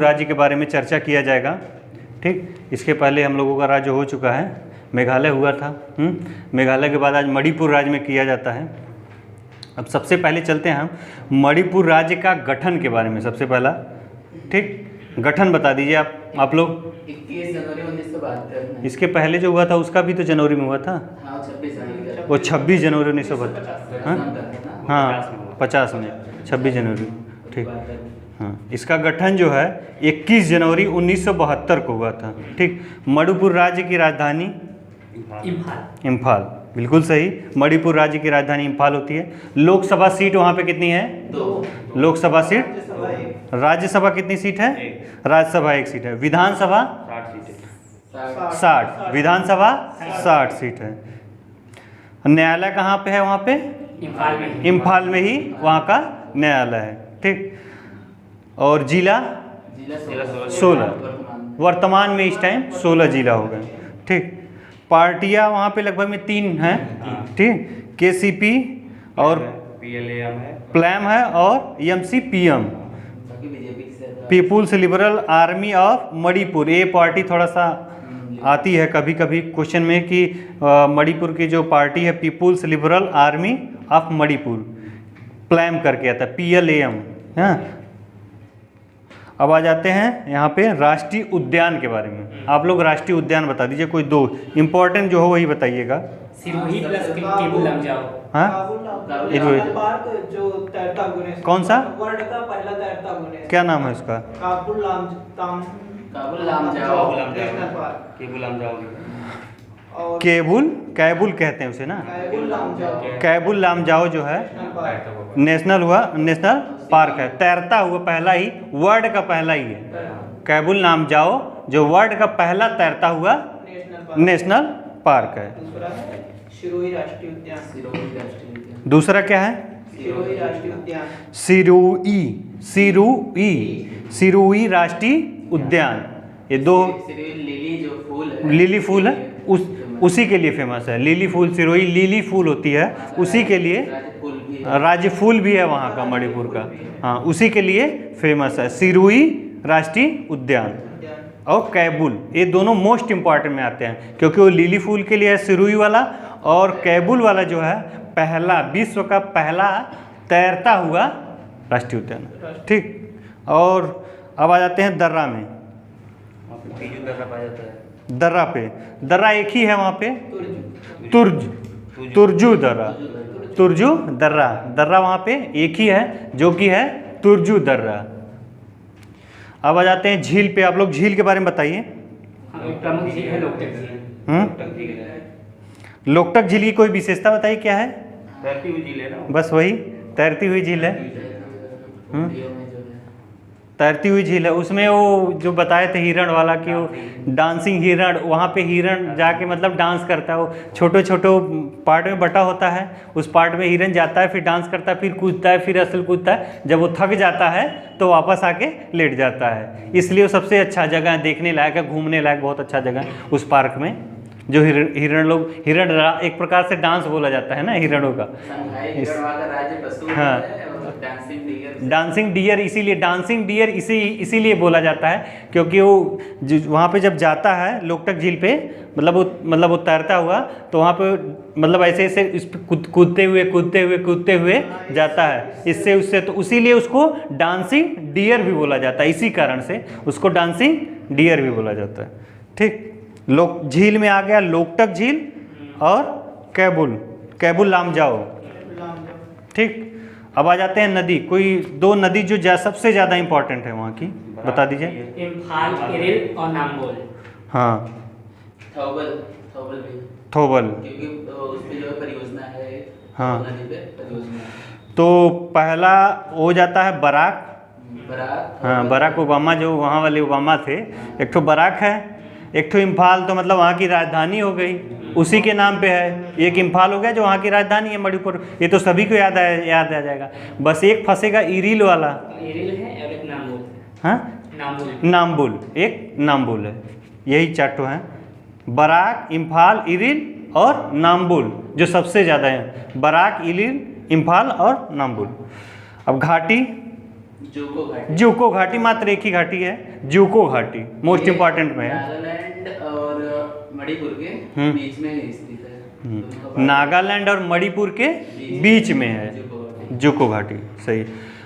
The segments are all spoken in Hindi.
राज्य के बारे में चर्चा किया जाएगा। ठीक, इसके पहले हम लोगों का राज्य हो चुका है, मेघालय हुआ था। मेघालय के बाद आज मणिपुर राज्य में किया जाता है। अब सबसे पहले चलते हैं हम मणिपुर राज्य का गठन के बारे में। सबसे पहला, ठीक, गठन बता दीजिए आप लोग। 21 जनवरी 1972। इसके पहले जो हुआ था उसका भी तो जनवरी में हुआ था। हाँ, 26 जनवरी। वो 26 जनवरी 1972। हाँ, 50 में 26 जनवरी। ठीक, हाँ, इसका गठन जो है 21 जनवरी 1972 को हुआ था। ठीक, मणिपुर राज्य की राजधानी इम्फाल, बिल्कुल सही। मणिपुर राज्य की राजधानी इम्फाल होती है। लोकसभा सीट वहाँ पे कितनी है? 2। लोकसभा सीट। राज्यसभा कितनी सीट है? राज्यसभा 1 सीट है। विधानसभा 60, विधानसभा 60 सीट है। न्यायालय कहाँ पे है? वहाँ पे इम्फाल में ही वहाँ का न्यायालय है। ठीक, और जिला 16, वर्तमान में इस टाइम 16 जिला हो गए। ठीक, पार्टियां वहाँ पे लगभग में 3 हैं। ठीक, KCP और प्लैम है और EMC-PM, people's liberal army of Manipur. ये पार्टी थोड़ा सा आती है कभी कभी क्वेश्चन में कि मणिपुर की जो पार्टी है people's liberal army of Manipur, PLAM करके आता है, PLAM। हाँ, अब आ जाते हैं यहाँ पे राष्ट्रीय उद्यान के बारे में। आप लोग राष्ट्रीय उद्यान बता दीजिए, कोई 2 इम्पोर्टेंट जो हो वही बताइएगा। सिरोही प्लस केबुल लमजाओ। हाँ, जो तैरता गुनेश, कौन सा? वर्ल्ड का पहला तैरता गुनेश, क्या नाम है उसका? Kabul Lamjao national park. और कैबुल कहते हैं उसे ना। कैबुल कैबुल लामजाओ जो है नेशनल पार्क है। तैरता हुआ पहला ही, वर्ल्ड का पहला ही है कैबुल लामजाओ, जो वर्ल्ड का पहला तैरता हुआ नेशनल पार्क है। दूसरा है सिरोही राष्ट्रीय उद्यान। दूसरा क्या है? सिरोही राष्ट्रीय उद्यान। सिरोही राष्ट्रीय उद्यान। ये 2 लिली जो फूल है, लिली फूल है, उसी के लिए फेमस है। लिली फूल, सिरोही लिली फूल होती है, उसी के लिए राज्य फूल भी है वहाँ का, मणिपुर का। हाँ, उसी के लिए फेमस है सिरोही राष्ट्रीय उद्यान और कैबुल। ये दोनों मोस्ट इम्पॉर्टेंट में आते हैं क्योंकि वो लिली फूल के लिए है सिरोही वाला, और कैबुल वाला जो है पहला, विश्व का पहला तैरता हुआ राष्ट्रीय उद्यान। ठीक, और अब आ जाते हैं दर्रा में। दर्रा एक ही है वहाँ पे, तुरजू दर्रा वहाँ पे एक ही है, जो कि है तुरजू दर्रा। अब आ जाते हैं झील पे। आप लोग झील के बारे में बताइए। प्रमुख झील है लोकटक झील। लोकटक झील की कोई विशेषता बताइए, क्या है? तैरती हुई झील है ना। बस वही तैरती हुई झील है। तैरती हुई झील है। उसमें वो जो बताए थे हिरण वाला कि वो डांसिंग हिरण, वहाँ पे हिरण जाके मतलब डांस करता है। वो छोटे छोटे पार्ट में बटा होता है, उस पार्ट में हिरण जाता है, फिर डांस करता है, फिर कूदता है, फिर असल कूदता है। जब वो थक जाता है तो वापस आके लेट जाता है। इसलिए वो सबसे अच्छा जगह है, देखने लायक है, घूमने लायक बहुत अच्छा जगह है उस पार्क में। जो हिरण एक प्रकार से डांस बोला जाता है ना हिरणों का। हाँ, डांसिंग डियर, इसीलिए डांसिंग डियर इसीलिए बोला जाता है क्योंकि वो वहाँ पे जब जाता है लोकटक झील पे, मतलब वो तैरता हुआ, तो वहाँ पे मतलब ऐसे ऐसे इस कूदते हुए जाता है। इससे उससे तो इसीलिए उसको डांसिंग डियर भी बोला जाता है। इसी कारण से उसको डांसिंग डियर भी बोला जाता है। ठीक, झील में आ गया लोकटक झील और कैबुल लामजाओ। ठीक, अब आ जाते हैं नदी। कोई 2 नदी जो सबसे ज़्यादा इंपॉर्टेंट है वहाँ की बता दीजिए। इम्फाल, इरिल और नाम्बोल। हाँ, थोबल, क्योंकि उसमें जो परियोजना है। हाँ, नदी पे परियोजना। तो पहला हो जाता है बराक। हाँ, बराक ओबामा, जो वहाँ वाले ओबामा थे। एक ठो बराक है, एक ठो इम्फाल, तो मतलब वहाँ की राजधानी हो गई, उसी के नाम पे है। एक इम्फाल हो गया जो वहाँ की राजधानी है मणिपुर। ये तो सभी को याद आ जाएगा। बस एक फंसेगा इरिल वाला। इरिल है और एक नाम्बोल। हाँ, नाम्बोल, एक नाम्बोल है। यही 4 ठो हैं, बराक, इम्फाल, इरिल और नाम्बोल, जो सबसे ज़्यादा हैं। बराक, इरिल, इम्फाल और नाम्बोल। अब घाटी जोको घाटी। जूको घाटी मात्र एक ही घाटी है, जूको घाटी मोस्ट इम्पोर्टेंट में है। नागालैंड और मणिपुर के बीच में स्थित है। दोनों का नागालैंड और मणिपुर के बीच में है जोको घाटी। जूको घाटी, सही।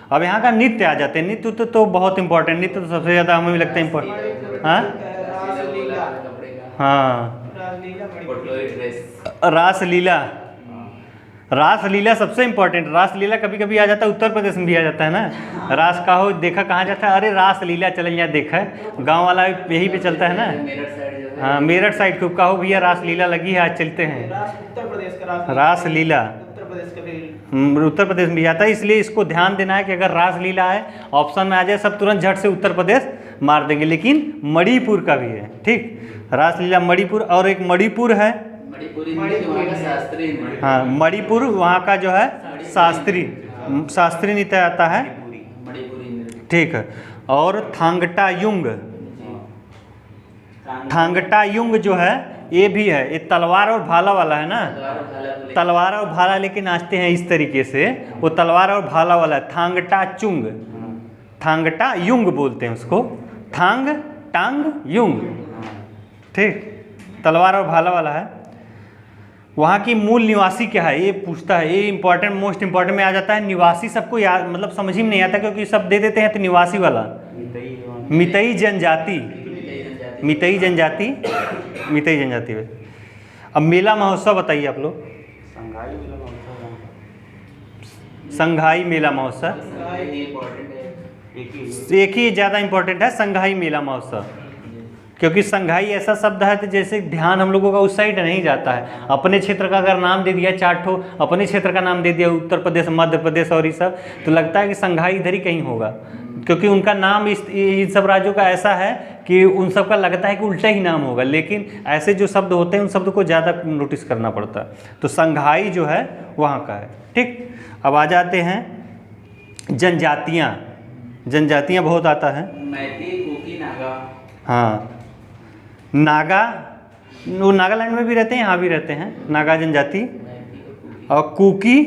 अब यहाँ का नृत्य आ जाते हैं। नृत्य तो बहुत इंपॉर्टेंट, नृत्य तो सबसे ज़्यादा हमें भी लगता है इम्पोर्टेंट। हाँ रासलीला, कपड़े का हाँ, रासलीला बड़ी पटोरी ड्रेस। रासलीला, रासलीला सबसे इम्पोर्टेंट। रासलीला कभी कभी आ जाता है, उत्तर प्रदेश में भी आ जाता है ना। रास का हो देखा कहाँ जाता है, अरे रासलीला चल यहाँ देखा है, गाँव वाला यही पे चलता है ना। मेरठ साइड जो है। हाँ, मेरठ साइड को कहो भैया रासलीला लगी है, आज चलते हैं। उत्तर प्रदेश का रासलीला उत्तर प्रदेश का रेल। उत्तर प्रदेश में भी आता है, इसलिए इसको ध्यान देना है कि अगर रासलीला है ऑप्शन में आ जाए, सब तुरंत झट से उत्तर प्रदेश मार देंगे, लेकिन मणिपुर का भी है। ठीक, रासलीला मणिपुर, और एक मणिपुर है। मणिपुरी नृत्य वहाँ का शास्त्रीय नृत्य। हाँ, मणिपुर वहाँ का जो है शास्त्रीय नृत्य आता है। मणिपुरी नृत्य। ठीक है, और थांगटायुंग, थांगटायुंग जो है ये भी है, ये तलवार और भाला वाला है ना। तलवार और भाला लेके नाचते हैं इस तरीके से, वो तलवार और भाला वाला है। थांगटाचुंग, थांगटायुंग बोलते हैं उसको, थांग टांग युंग। ठीक, तलवार और भाला वाला है। वहाँ की मूल निवासी क्या है ये पूछता है, ये इंपॉर्टेंट, मोस्ट इंपॉर्टेंट में आ जाता है। निवासी सबको याद मतलब समझ ही में नहीं आता, क्योंकि सब दे देते हैं तो निवासी वाला। मितई जनजाति, मितई जनजाति, मितई जनजाति। अब मेला महोत्सव बताइए आप लोग। संघाई मेला महोत्सव एक ही ज़्यादा इंपॉर्टेंट है, संघाई मेला महोत्सव, क्योंकि संघाई ऐसा शब्द है तो जैसे ध्यान हम लोगों का उस साइड नहीं जाता है। अपने क्षेत्र का अगर नाम दे दिया, 4 ठो अपने क्षेत्र का नाम दे दिया, उत्तर प्रदेश, मध्य प्रदेश और ये सब, तो लगता है कि संघाई इधर ही कहीं होगा, क्योंकि उनका नाम इन सब राज्यों का ऐसा है कि उन सब का लगता है कि उल्टा ही नाम होगा, लेकिन ऐसे जो शब्द होते हैं उन शब्द को ज़्यादा नोटिस करना पड़ता है। तो संघाई जो है वहाँ का है। ठीक, अब आ जाते हैं जनजातियाँ। जनजातियाँ बहुत आता है। मैती, कुकी, नागा। हाँ, नागा, वो नागालैंड में भी रहते हैं, यहाँ भी रहते हैं नागा जनजाति। और कुकी,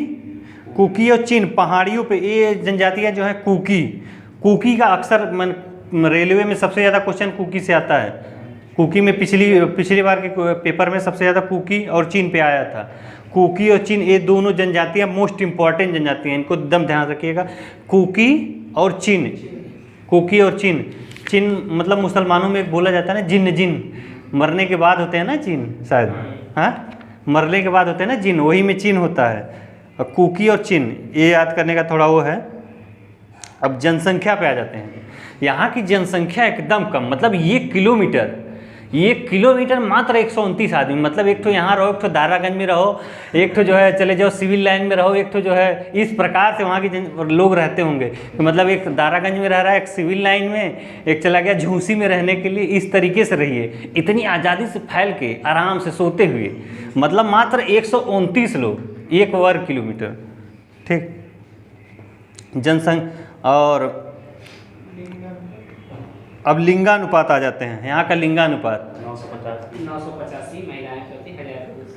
कुकी और चिन पहाड़ियों पे ये जनजातियाँ जो है। कुकी, कुकी का अक्सर रेलवे में सबसे ज़्यादा क्वेश्चन कुकी से आता है। कुकी में पिछली बार के पेपर में सबसे ज़्यादा कुकी और चिन पे आया था। कुकी और चिन ये दोनों जनजातियाँ मोस्ट इम्पॉर्टेंट जनजातियाँ, इनको एकदम ध्यान रखिएगा। कुकी और चिन, कुकी और चिन। चिन मतलब मुसलमानों में एक बोला जाता है ना, जिन, जिन मरने के बाद होते हैं ना चिन, शायद। हाँ, मरने के बाद होते हैं ना जिन, वही में चिन होता है। और कुकी और चिन ये याद करने का थोड़ा वो है। अब जनसंख्या पे आ जाते हैं। यहाँ की जनसंख्या एकदम कम, मतलब 1 किलोमीटर मात्र 129 आदमी। मतलब एक तो यहाँ रहो, एक तो दारागंज में रहो, एक तो जो है चले जाओ सिविल लाइन में रहो, एक तो जो है इस प्रकार से वहाँ के लोग रहते होंगे। तो मतलब एक दारागंज में रह रहा है, एक सिविल लाइन में, एक चला गया झूसी में रहने के लिए। इस तरीके से रहिए, इतनी आज़ादी से फैल के आराम से सोते हुए, मतलब मात्र 129 लोग 1 वर्ग किलोमीटर। ठीक, जनसंख्या। और अब लिंगानुपात आ जाते हैं। यहाँ का लिंगानुपात 985 महिलाएं प्रति 1000 पुरुष।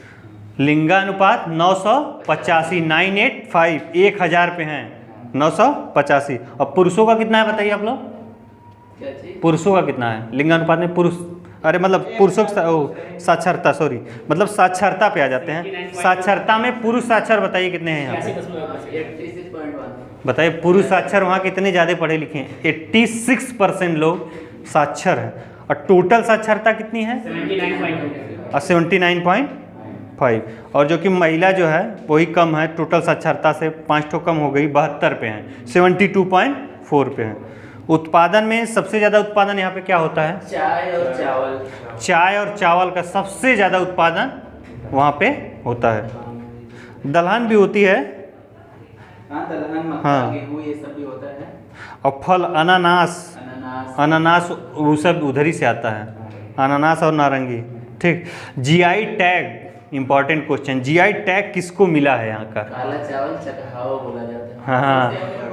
लिंगानुपात 985, 985, 1000 पे हैं 985। और पुरुषों का कितना है बताइए आप लोग? क्या चीज? पुरुषों का कितना है लिंगानुपात में? पुरुष, अरे मतलब पुरुषों की साक्षरता, सॉरी, मतलब साक्षरता पे आ जाते हैं। साक्षरता में पुरुष साक्षर बताइए कितने हैं यहाँ पे? 86.1। बताइए पुरुष साक्षर वहाँ कितने ज़्यादा पढ़े लिखे हैं? 86% लोग साक्षर हैं। और टोटल साक्षरता कितनी है? 79.2। 79.5। और जो कि महिला जो है वही कम है, टोटल साक्षरता से 5 ठो कम हो गई, 72 पे हैं, 72.4 पे हैं। उत्पादन में सबसे ज़्यादा उत्पादन यहाँ पे क्या होता है? चाय और चावल। चाय और चावल का सबसे ज़्यादा उत्पादन वहाँ पे होता है। दलहन भी होती है। हाँ, दलहन, मक्का, हाँ। गेहूँ, ये सब भी होता है। और फल अनानास, अनानास। अनानास वो सब उधर ही से आता है, अनानास और नारंगी। ठीक, GI tag, important question, GI tag किसको मिला है यहाँ का? काला चावल चकहावा बोला जाता है। हाँ,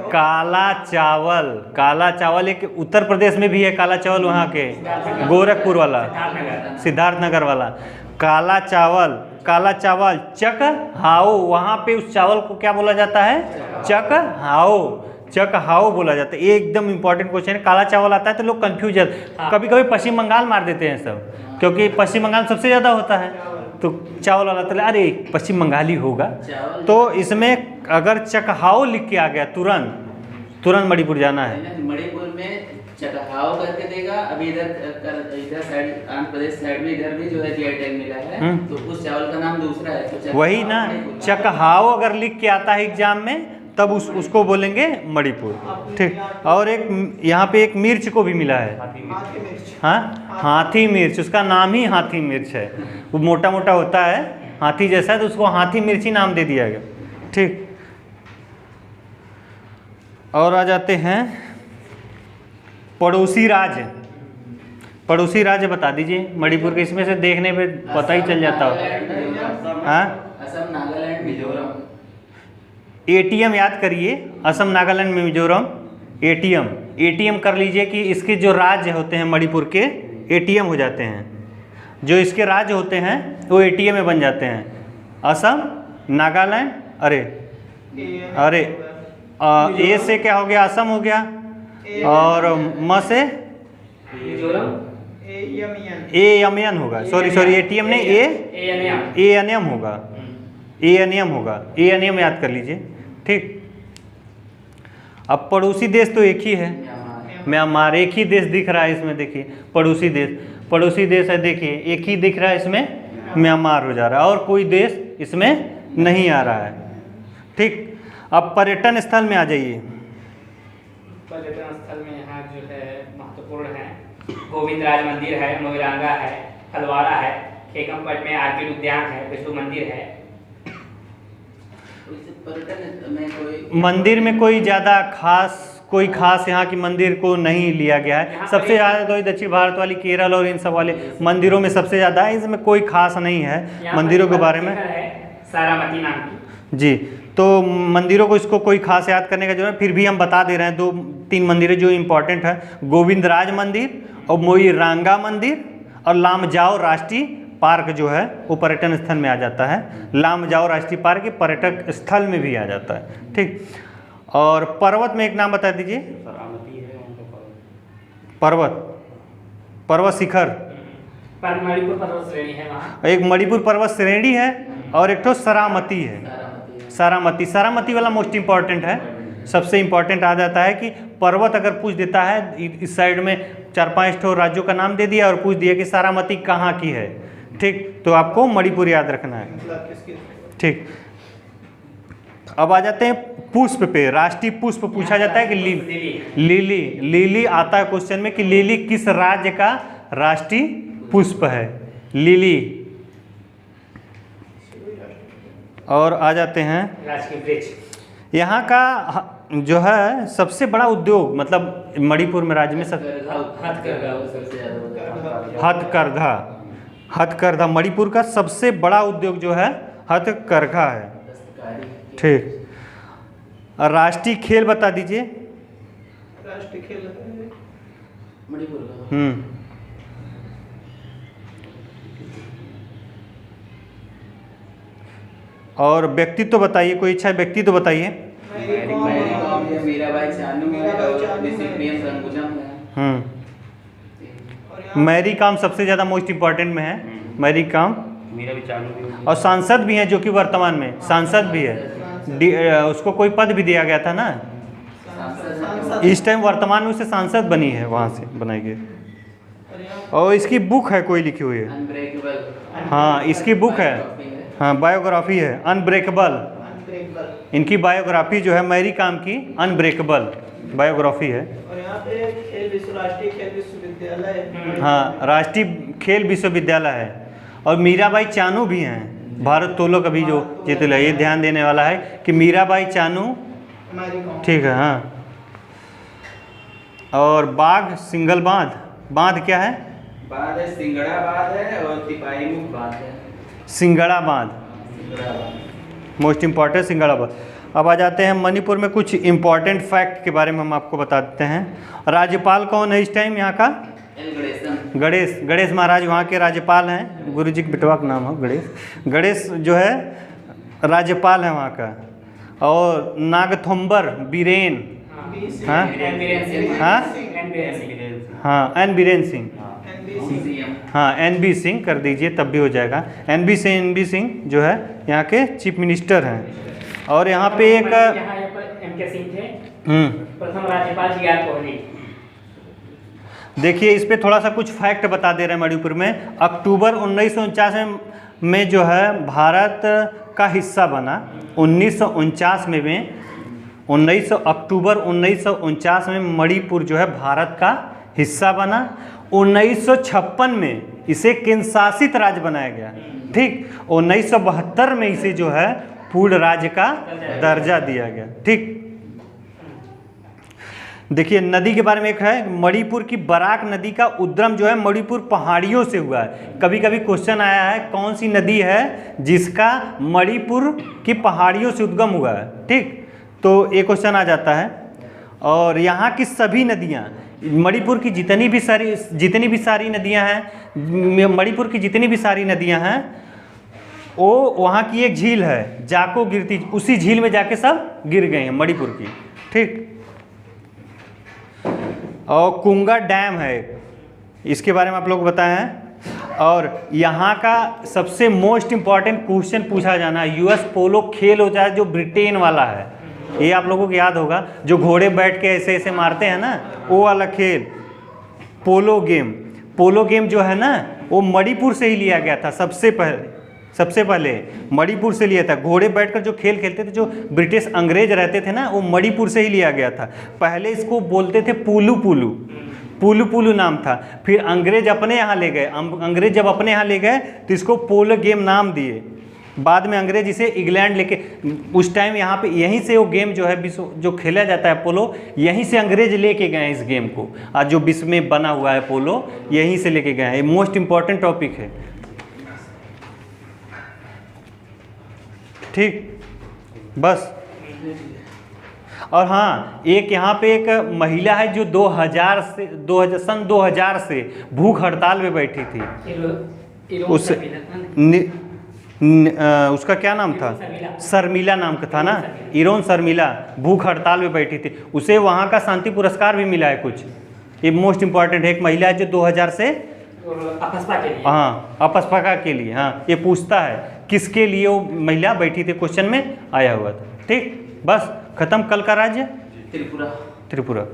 काला चावल। काला चावल एक उत्तर प्रदेश में भी है काला चावल, वहाँ के गोरखपुर वाला, सिद्धार्थनगर वाला। काला चावल, काला चावल चक हाओ, वहाँ पे उस चावल को क्या बोला जाता है? चक हाओ। चक हाओ बोला जाता है। ये एकदम इंपॉर्टेंट क्वेश्चन है। काला चावल आता है तो लोग कंफ्यूज है, कभी कभी पश्चिम बंगाल मार देते हैं सब, क्योंकि पश्चिम बंगाल सबसे ज़्यादा होता है तो चावल वाला तो अरे पश्चिम बंगाली होगा। तो इसमें अगर चकहाओ लिख के आ गया तुरंत मणिपुर जाना है। मणिपुर में चकहाओ करके देगा। अभी इधर साइड आंध्र प्रदेश साइड में इधर भी जो है जीआई टैग मिला है, तो उस चावल का नाम दूसरा है। तो वही ना, चकहाओ अगर लिख के आता है एग्जाम में तब उसको बोलेंगे मणिपुर। ठीक, और एक यहाँ पे एक मिर्च को भी मिला है, हाँ हाथी मिर्च, उसका नाम ही हाथी मिर्च है। वो मोटा मोटा होता है हाथी जैसा, तो उसको हाथी मिर्च ही नाम दे दिया गया। ठीक, और आ जाते हैं पड़ोसी राज्य। पड़ोसी राज्य बता दीजिए मणिपुर के, इसमें से देखने पे पता ही चल जाता हो। हाँ, असम, नागालैंड, मिजोरम। एटीएम याद करिए, असम, नागालैंड, मिजोरम। एटीएम कर लीजिए कि इसके जो राज्य होते हैं मणिपुर के एटीएम हो जाते हैं, जो इसके राज्य होते हैं वो एटीएम में बन जाते हैं। असम, नागालैंड, अरे ए से क्या हो गया, असम हो गया, और म से एएमएन होगा, सॉरी एटीएम नहीं, एएनएम होगा, एएनएम याद कर लीजिए। ठीक, अब पड़ोसी देश तो एक ही है, म्यांमार। एक ही देश दिख रहा है इसमें, देखिए पड़ोसी देश है, देखिए एक ही दिख रहा है इसमें, म्यांमार हो जा रहा है, और कोई देश इसमें नहीं आ रहा है। ठीक, अब पर्यटन स्थल में आ जाइए। पर्यटन स्थल में यहाँ जो है महत्वपूर्ण है, गोविंद राज मंदिर है, मोइरांगा है, हलवारा है, खेकमपट में आर्किड उद्यान है, विष्णु मंदिर है। मंदिर में कोई ज़्यादा खास यहाँ की मंदिर को नहीं लिया गया है। सबसे ज़्यादा तो दक्षिण भारत वाली केरल और इन सब वाले मंदिरों में सबसे ज़्यादा है, इसमें कोई खास नहीं है मंदिरों के बारे में। सारामती नाम की जी, तो मंदिरों को इसको कोई खास याद करने का जरूरत, फिर भी हम बता दे रहे हैं 2-3 मंदिरें जो इम्पोर्टेंट है। गोविंद राज मंदिर और मोइरांगा मंदिर और लामजाओ राष्ट्रीय पार्क जो है वो पर्यटन स्थल में आ जाता है। लामजाओ राष्ट्रीय पार्क ये पर्यटक स्थल में भी आ जाता है। ठीक, और पर्वत में एक नाम बता दीजिए। पर्वत शिखर, मणिपुर पर्वत श्रेणी है वहाँ। एक मणिपुर पर्वत श्रेणी है और एक तो सरामती है। सरामती वाला मोस्ट इम्पॉर्टेंट है, सबसे इम्पॉर्टेंट आ जाता है कि पर्वत अगर पूछ देता है, इस साइड में 4-5 ठो राज्यों का नाम दे दिया और पूछ दिया कि सरामती कहाँ की है, ठीक, तो आपको मणिपुर याद रखना है। ठीक, अब आ जाते हैं पुष्प पे। राष्ट्रीय पुष्प पूछा जाता है कि लिली आता है क्वेश्चन में कि लिली किस राज्य का राष्ट्रीय पुष्प है, लिली। और आ जाते हैं राजकीय वृक्ष। यहाँ का जो है सबसे बड़ा उद्योग, मतलब मणिपुर में राज्य में हथकरघा मणिपुर का सबसे बड़ा उद्योग जो है हथकरघा है। ठीक, राष्ट्रीय खेल बता दीजिए। राष्ट्रीय खेल मणिपुर का और व्यक्तित्व तो बताइए, कोई इच्छा व्यक्तित्व तो बताइए। मीराबाई चानू और डिसिप्लिन संकुचम है। मैरी कॉम सबसे ज़्यादा मोस्ट इम्पॉर्टेंट में है, मैरी कॉम। और सांसद भी हैं जो कि वर्तमान में सांसद भी है, उसको कोई पद भी दिया गया था ना, इस टाइम वर्तमान में उसे सांसद बनी है, वहाँ से बनाई गई। और इसकी बुक है कोई लिखी हुई है, हाँ इसकी बुक है, हाँ बायोग्राफी है, अनब्रेकेबल। इनकी बायोग्राफी जो है मैरी कॉम की अनब्रेकेबल बायोग्राफी है। और यहाँ पे राष्ट्रीय खेल विश्वविद्यालय, हाँ राष्ट्रीय खेल विश्वविद्यालय है। और मीराबाई चानू भी हैं, भारतोलक अभी जो जीतल है, ये ध्यान देने वाला है कि मीराबाई चानू, ठीक है हाँ। और बाघ सिंगल बांध क्या है? बांध है सिंगड़ा बांध है और तिपाही मुख बांध है। सिंगड़ा बांध मोस्ट इम्पॉर्टेंट, सिंगड़ा बांध। अब आ जाते हैं मणिपुर में कुछ इम्पॉर्टेंट फैक्ट के बारे में हम आपको बता देते हैं। राज्यपाल कौन है इस टाइम यहाँ का? गणेश महाराज वहाँ के राज्यपाल हैं, गुरु जी के बेटवा का नाम है गणेश जो है राज्यपाल है वहाँ का। और नागथुम्बर बीरेन हाँ हाँ हाँ एन बीरेन सिंह, हाँ एन बी सिंह कर दीजिए तब भी हो जाएगा। एन बी सिंह जो है यहाँ के चीफ मिनिस्टर हैं। और यहाँ पे एक MK सिंह थे, प्रथम राज्यपाल GR कोहली। देखिए इस पे थोड़ा सा कुछ फैक्ट बता दे रहे हैं मणिपुर में। अक्टूबर 1949 में जो है भारत का हिस्सा बना। 1949 में अक्टूबर 1949 में मणिपुर जो है भारत का हिस्सा बना। 1956 में इसे केंद्र शासित राज्य बनाया गया, ठीक। 1972 में इसे जो है पूर्ण राज्य का दर्जा दिया गया, ठीक। देखिए नदी के बारे में एक है, मणिपुर की बराक नदी का उद्गम जो है मणिपुर पहाड़ियों से हुआ है। कभी कभी क्वेश्चन आया है कौन सी नदी है जिसका मणिपुर की पहाड़ियों से उद्गम हुआ है, ठीक। तो एक क्वेश्चन आ जाता है। और यहाँ की सभी नदियाँ, मणिपुर की जितनी भी सारी नदियाँ हैं, मणिपुर की जितनी भी सारी नदियाँ हैं, वो वहाँ की एक झील है जाको गिरती, उसी झील में जाके सब गिर गए हैं मणिपुर की, ठीक। और कुंगा डैम है, इसके बारे में आप लोग बताए हैं। और यहाँ का सबसे मोस्ट इम्पॉर्टेंट क्वेश्चन पूछा जाना है, US पोलो खेल होता है जो ब्रिटेन वाला है, ये आप लोगों को याद होगा, जो घोड़े बैठ के ऐसे ऐसे मारते हैं ना, वो वाला खेल पोलो गेम जो है ना, वो मणिपुर से ही लिया गया था। सबसे पहले मणिपुर से लिया था। घोड़े बैठकर जो खेल खेलते थे, जो ब्रिटिश अंग्रेज रहते थे ना, वो मणिपुर से ही लिया गया था। पहले इसको बोलते थे पुलू नाम था। फिर अंग्रेज अपने यहाँ ले गए, अंग्रेज जब अपने यहाँ ले गए तो इसको पोलो गेम नाम दिए। बाद में अंग्रेज इसे इंग्लैंड लेके, उस टाइम यहाँ पे यहीं से वो गेम जो है विश्व जो खेला जाता है पोलो, यहीं से अंग्रेज लेके गए इस गेम को। आज जो विश्व में बना हुआ है पोलो, यहीं से लेके गए हैं। ये मोस्ट इम्पॉर्टेंट टॉपिक है, ठीक। बस। और हाँ, एक यहाँ पे एक महिला है जो 2000 से भूख हड़ताल में बैठी थी। उसका क्या नाम था? शर्मिला नाम का था ना, इरोन शर्मिला भूख हड़ताल में बैठी थी। उसे वहाँ का शांति पुरस्कार भी मिला है कुछ। ये मोस्ट इम्पॉर्टेंट है। एक महिला है जो 2000 से अपस्पा के लिए, हाँ, ये पूछता है किसके लिए वो महिला बैठी थी, क्वेश्चन में आया हुआ था, ठीक। बस खत्म। कल का राज्य त्रिपुरा।